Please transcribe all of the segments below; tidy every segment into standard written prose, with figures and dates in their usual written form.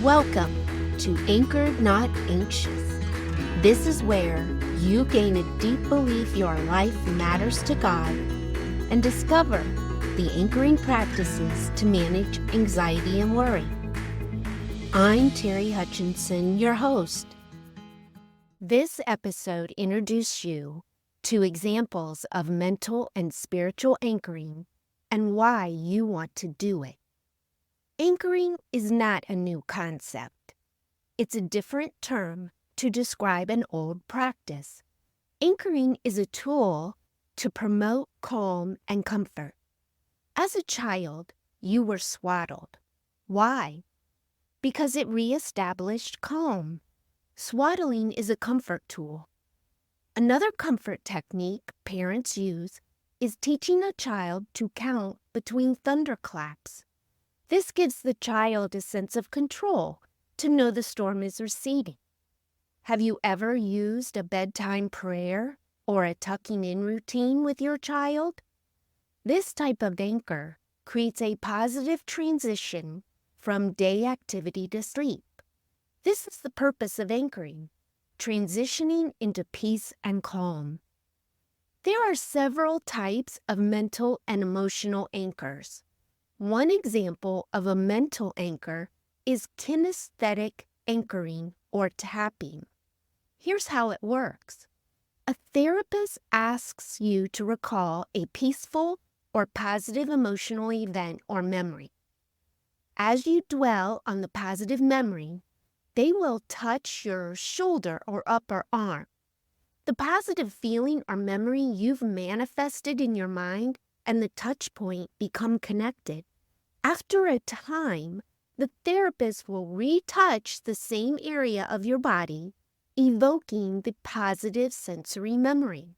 Welcome to Anchored Not Anxious. This is where you gain a deep belief your life matters to God and discover the anchoring practices to manage anxiety and worry. I'm Terry Hutchinson, your host. This episode introduces you to examples of mental and spiritual anchoring and why you want to do it. Anchoring is not a new concept. It's a different term to describe an old practice. Anchoring is a tool to promote calm and comfort. As a child, you were swaddled. Why? Because it reestablished calm. Swaddling is a comfort tool. Another comfort technique parents use is teaching a child to count between thunderclaps. This gives the child a sense of control to know the storm is receding. Have you ever used a bedtime prayer or a tucking in routine with your child? This type of anchor creates a positive transition from day activity to sleep. This is the purpose of anchoring, transitioning into peace and calm. There are several types of mental and emotional anchors. One example of a mental anchor is kinesthetic anchoring or tapping. Here's how it works. A therapist asks you to recall a peaceful or positive emotional event or memory. As you dwell on the positive memory, they will touch your shoulder or upper arm. The positive feeling or memory you've manifested in your mind and the touch point become connected. After a time, the therapist will retouch the same area of your body, evoking the positive sensory memory.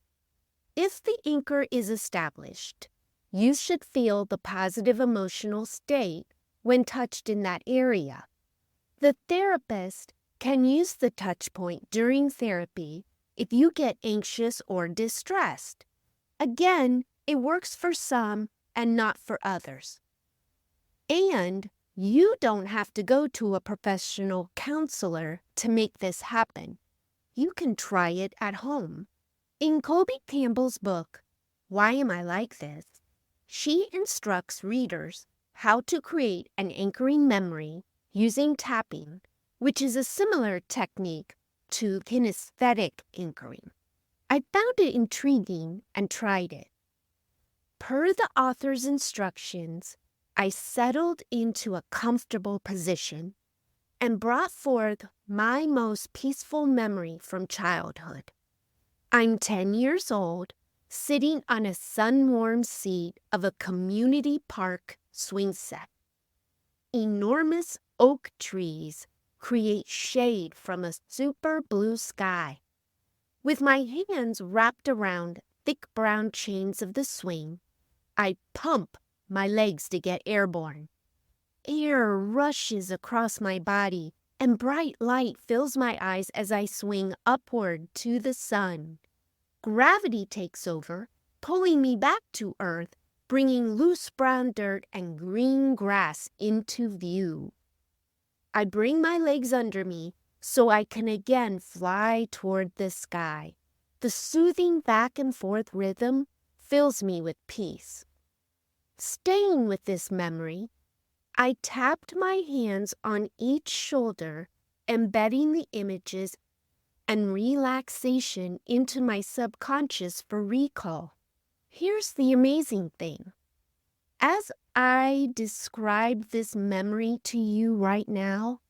If the anchor is established, you should feel the positive emotional state when touched in that area. The therapist can use the touch point during therapy if you get anxious or distressed. Again, it works for some and not for others. And you don't have to go to a professional counselor to make this happen. You can try it at home. In Colby Campbell's book, Why Am I Like This?, she instructs readers how to create an anchoring memory using tapping, which is a similar technique to kinesthetic anchoring. I found it intriguing and tried it. Per the author's instructions, I settled into a comfortable position and brought forth my most peaceful memory from childhood. I'm 10 years old, sitting on a sun-warmed seat of a community park swing set. Enormous oak trees create shade from a super blue sky. With my hands wrapped around thick brown chains of the swing, I pump my legs to get airborne. Air rushes across my body, and bright light fills my eyes as I swing upward to the sun. Gravity takes over, pulling me back to Earth, bringing loose brown dirt and green grass into view. I bring my legs under me so I can again fly toward the sky. The soothing back and forth rhythm fills me with peace. Staying with this memory, I tapped my hands on each shoulder, embedding the images and relaxation into my subconscious for recall. Here's the amazing thing. As I describe this memory to you right now,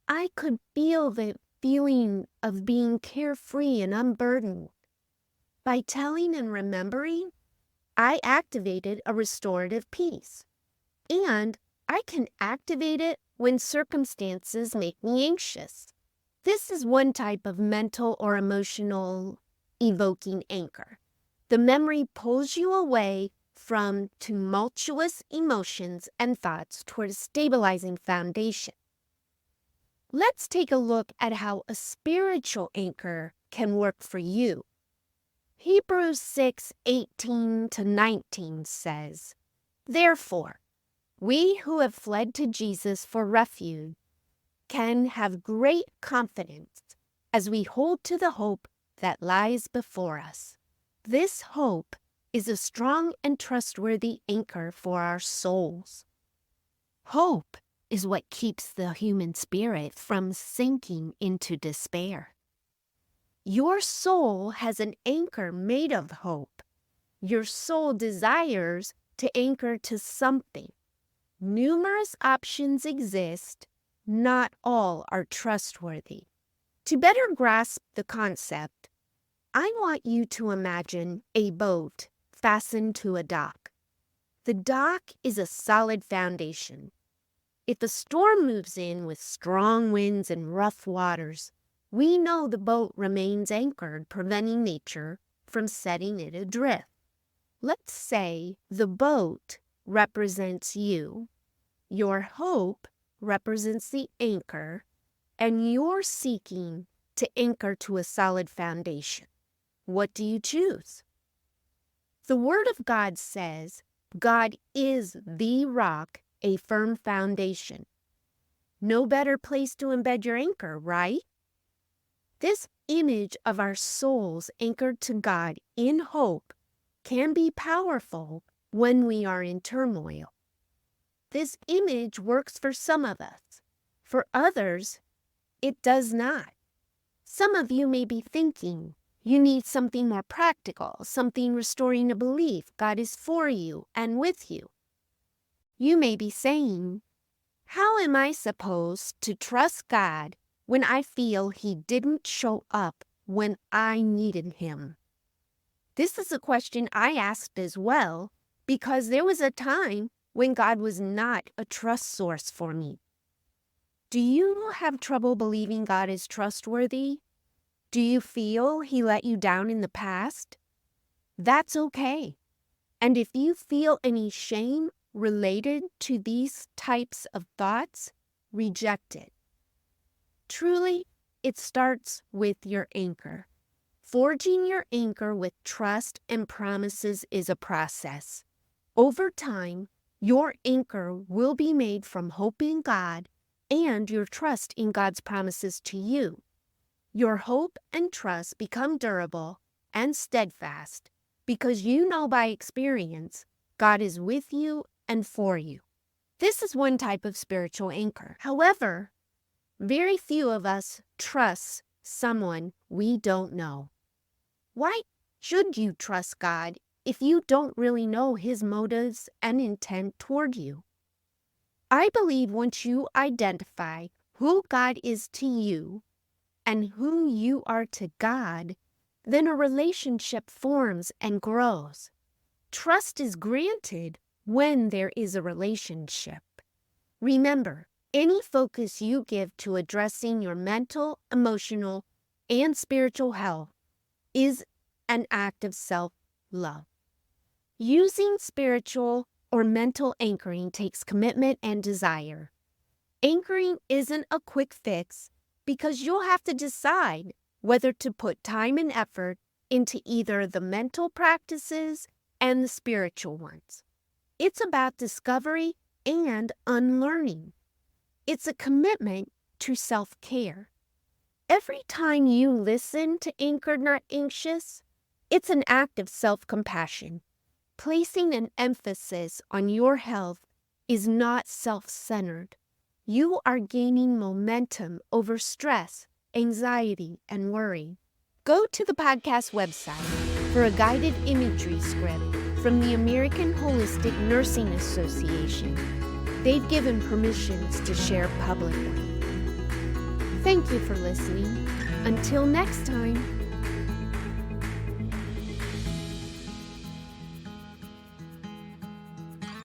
I could feel the feeling of being carefree and unburdened. By telling and remembering, I activated a restorative peace. And I can activate it when circumstances make me anxious. This is one type of mental or emotional evoking anchor. The memory pulls you away from tumultuous emotions and thoughts toward a stabilizing foundation. Let's take a look at how a spiritual anchor can work for you. Hebrews 6:18-19 says, Therefore, we who have fled to Jesus for refuge can have great confidence as we hold to the hope that lies before us. This hope is a strong and trustworthy anchor for our souls. Hope is what keeps the human spirit from sinking into despair. Your soul has an anchor made of hope. Your soul desires to anchor to something. Numerous options exist. Not all are trustworthy. To better grasp the concept, I want you to imagine a boat fastened to a dock. The dock is a solid foundation. If a storm moves in with strong winds and rough waters, we know the boat remains anchored, preventing nature from setting it adrift. Let's say the boat represents you, your hope represents the anchor, and you're seeking to anchor to a solid foundation. What do you choose? The Word of God says God is the rock, a firm foundation. No better place to embed your anchor, right? This image of our souls anchored to God in hope can be powerful when we are in turmoil. This image works for some of us. For others, it does not. Some of you may be thinking you need something more practical, something restoring a belief God is for you and with you. You may be saying, how am I supposed to trust God when I feel He didn't show up when I needed Him? This is a question I asked as well because there was a time when God was not a trust source for me. Do you have trouble believing God is trustworthy? Do you feel He let you down in the past? That's okay. And if you feel any shame related to these types of thoughts, reject it. Truly, it starts with your anchor. Forging your anchor with trust and promises is a process. Over time, your anchor will be made from hope in God and your trust in God's promises to you. Your hope and trust become durable and steadfast because you know by experience God is with you and for you. This is one type of spiritual anchor. However, very few of us trust someone we don't know. Why should you trust God if you don't really know His motives and intent toward you? I believe once you identify who God is to you and who you are to God, then a relationship forms and grows. Trust is granted when there is a relationship. Remember, any focus you give to addressing your mental, emotional, and spiritual health is an act of self-love. Using spiritual or mental anchoring takes commitment and desire. Anchoring isn't a quick fix because you'll have to decide whether to put time and effort into either the mental practices and the spiritual ones. It's about discovery and unlearning. It's a commitment to self-care. Every time you listen to Anchored Not Anxious, it's an act of self-compassion. Placing an emphasis on your health is not self-centered. You are gaining momentum over stress, anxiety, and worry. Go to the podcast website for a guided imagery script from the American Holistic Nursing Association. They've given permissions to share publicly. Thank you for listening. Until next time.